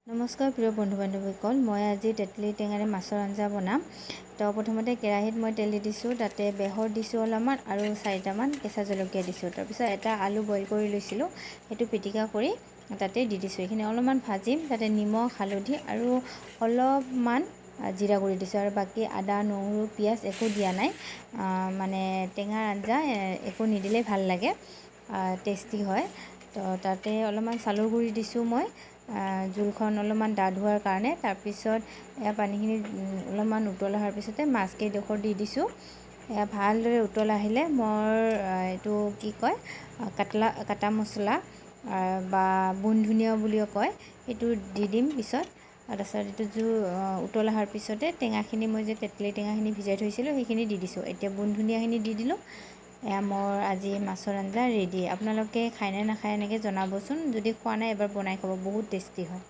নমস্কাৰ প্ৰিয় বন্ধু বান্ধৱীসকল, মই আজি তেতলি টেঙাৰে মাছৰ আঞ্জা বনাম। তো প্ৰথমতে কেৰাহীত মই তেল দি দিছোঁ, তাতে বেহৰ দিছোঁ অলপমান আৰু 4টামান কেঁচা জলকীয়া দিছোঁ। তাৰপিছত এটা আলু বইল কৰি লৈছিলোঁ, সেইটো পিটিকা কৰি তাতে দি দিছোঁ। এইখিনি অলপমান ভাজিম, তাতে নিমখ হালধি আৰু অলপমান জিৰা গুড়ি দিছোঁ আৰু বাকী আদা নহৰু পিঁয়াজ একো দিয়া নাই। মানে টেঙাৰ আঞ্জা একো নিদিলেই ভাল লাগে, টেষ্টি হয়। তো তাতে অলপমান চাউলৰ গুড়ি দিছোঁ মই, জোলখন অলপমান ডাঠ হোৱাৰ কাৰণে। তাৰপিছত পানীখিনি অলপমান উতল অহাৰ পিছতে মাছকেইডোখৰ দি দিছোঁ। ভালদৰে উতল আহিলে মোৰ এইটো কি কয়, কাটা মছলা বা বুন ধনিয়া বুলিও কয়, সেইটো দি দিম পিছত। তাৰপিছত এইটো উতল অহাৰ পিছতে টেঙাখিনি মই যে তেতলি টেঙাখিনি ভিজাই থৈছিলোঁ সেইখিনি দি দিছোঁ। এতিয়া বুন ধনিয়াখিনি দি দিলোঁ। মোৰ আজি মাছৰ আঞ্জা ৰেডি। আপোনালোকে খায়নে নাখায় এনেকৈ জনাবচোন। যদি খোৱা নাই এবাৰ বনাই খাব, বহুত টেষ্টি হয়।